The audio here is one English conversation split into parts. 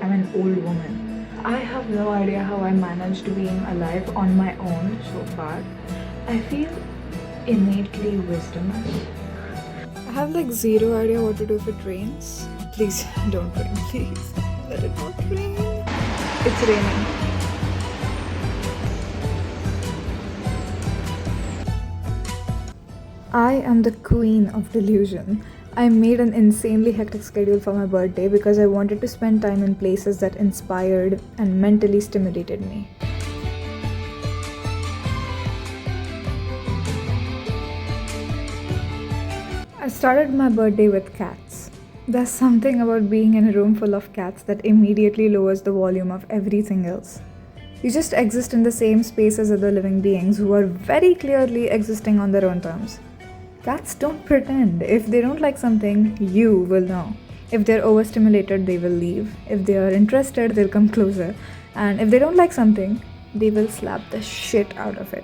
I'm an old woman. I have no idea how I managed being alive on my own so far. I feel innately wisdomous. I have like zero idea what to do if it rains. Please don't rain, please. Let it not rain. It's raining. I am the queen of delusion. I made an insanely hectic schedule for my birthday because I wanted to spend time in places that inspired and mentally stimulated me. I started my birthday with cats. There's something about being in a room full of cats that immediately lowers the volume of everything else. You just exist in the same space as other living beings who are very clearly existing on their own terms. Cats don't pretend. If they don't like something, you will know. If they're overstimulated, they will leave. If they are interested, they'll come closer. And if they don't like something, they will slap the shit out of it.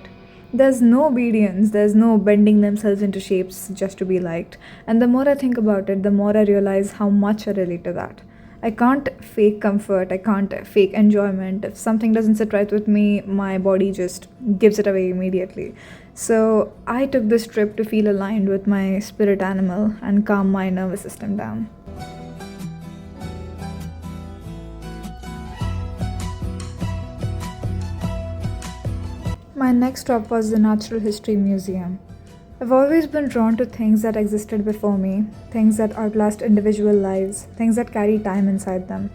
There's no obedience, there's no bending themselves into shapes just to be liked. And the more I think about it, the more I realize how much I relate to that. I can't fake comfort, I can't fake enjoyment. If something doesn't sit right with me, my body just gives it away immediately. So I took this trip to feel aligned with my spirit animal and calm my nervous system down. My next stop was the Natural History Museum. I've always been drawn to things that existed before me, things that outlast individual lives, things that carry time inside them.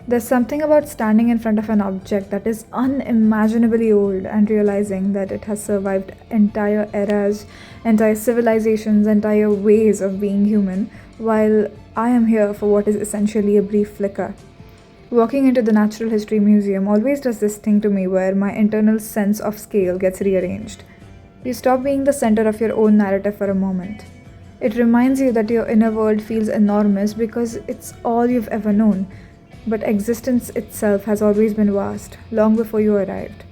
There's something about standing in front of an object that is unimaginably old and realizing that it has survived entire eras, entire civilizations, entire ways of being human, while I am here for what is essentially a brief flicker. Walking into the Natural History Museum always does this thing to me where my internal sense of scale gets rearranged. You stop being the center of your own narrative for a moment. It reminds you that your inner world feels enormous because it's all you've ever known, but existence itself has always been vast, long before you arrived.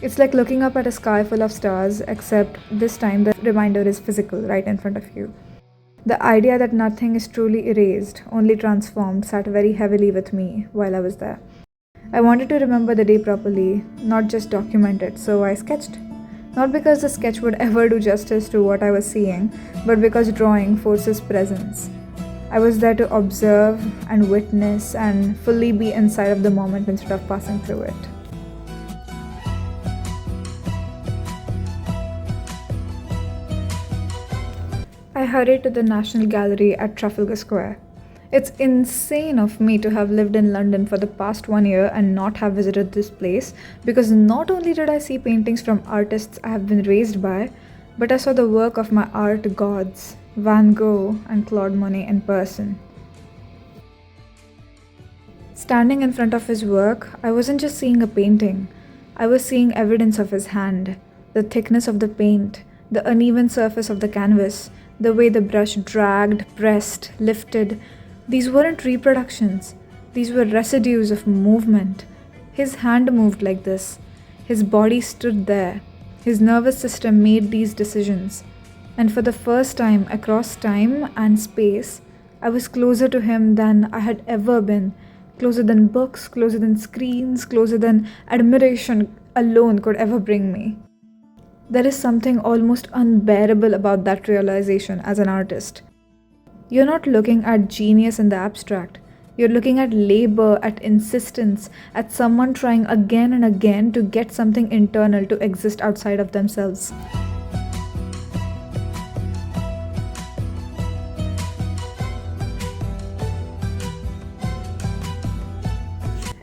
It's like looking up at a sky full of stars, except this time the reminder is physical, right in front of you. The idea that nothing is truly erased, only transformed, sat very heavily with me while I was there. I wanted to remember the day properly, not just document it, so I sketched. Not because the sketch would ever do justice to what I was seeing, but because drawing forces presence. I was there to observe and witness and fully be inside of the moment instead of passing through it. I hurried to the National Gallery at Trafalgar Square. It's insane of me to have lived in London for the past 1 year and not have visited this place, because not only did I see paintings from artists I have been raised by, but I saw the work of my art gods, Van Gogh and Claude Monet, in person. Standing in front of his work, I wasn't just seeing a painting, I was seeing evidence of his hand, the thickness of the paint, the uneven surface of the canvas, the way the brush dragged, pressed, lifted. These weren't reproductions, these were residues of movement. His hand moved like this, his body stood there, his nervous system made these decisions. And for the first time across time and space, I was closer to him than I had ever been, closer than books, closer than screens, closer than admiration alone could ever bring me. There is something almost unbearable about that realization as an artist. You're not looking at genius in the abstract. You're looking at labor, at insistence, at someone trying again and again to get something internal to exist outside of themselves.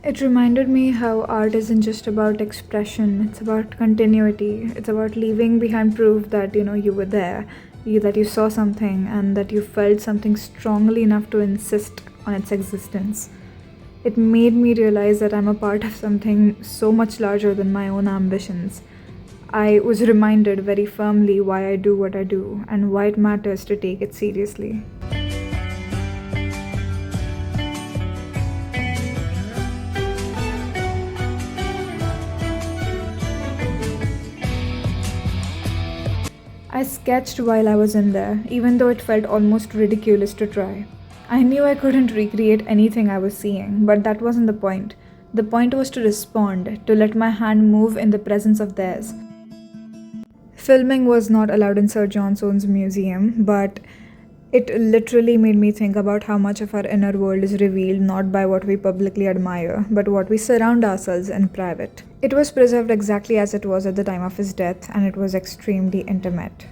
It reminded me how art isn't just about expression, it's about continuity. It's about leaving behind proof that you were there, that you saw something and that you felt something strongly enough to insist on its existence. It made me realize that I'm a part of something so much larger than my own ambitions. I was reminded very firmly why I do what I do and why it matters to take it seriously. I sketched while I was in there, even though it felt almost ridiculous to try. I knew I couldn't recreate anything I was seeing, but that wasn't the point. The point was to respond, to let my hand move in the presence of theirs. Filming was not allowed in Sir John Soane's museum, but it literally made me think about how much of our inner world is revealed not by what we publicly admire, but what we surround ourselves in private. It was preserved exactly as it was at the time of his death, and it was extremely intimate.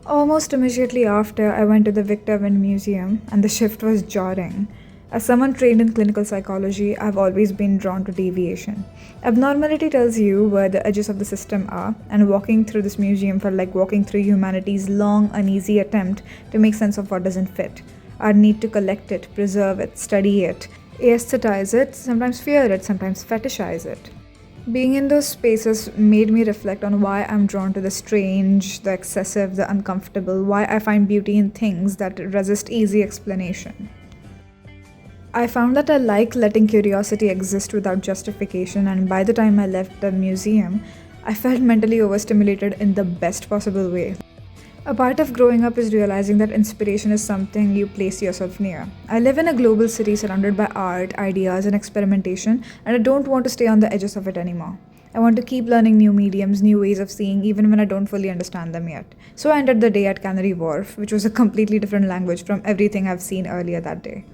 Almost immediately after, I went to the Victor Wynne Museum, and the shift was jarring. As someone trained in clinical psychology, I've always been drawn to deviation. Abnormality tells you where the edges of the system are, and walking through this museum felt like walking through humanity's long, uneasy attempt to make sense of what doesn't fit. Our need to collect it, preserve it, study it, aesthetize it, sometimes fear it, sometimes fetishize it. Being in those spaces made me reflect on why I'm drawn to the strange, the excessive, the uncomfortable, why I find beauty in things that resist easy explanation. I found that I like letting curiosity exist without justification, and by the time I left the museum, I felt mentally overstimulated in the best possible way. A part of growing up is realizing that inspiration is something you place yourself near. I live in a global city surrounded by art, ideas, and experimentation, and I don't want to stay on the edges of it anymore. I want to keep learning new mediums, new ways of seeing, even when I don't fully understand them yet. So I ended the day at Canary Wharf, which was a completely different language from everything I've seen earlier that day.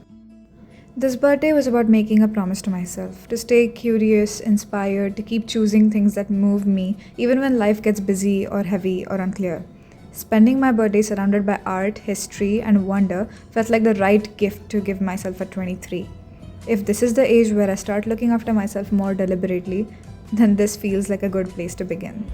This birthday was about making a promise to myself, to stay curious, inspired, to keep choosing things that move me, even when life gets busy or heavy or unclear. Spending my birthday surrounded by art, history, and wonder felt like the right gift to give myself at 23. If this is the age where I start looking after myself more deliberately, then this feels like a good place to begin.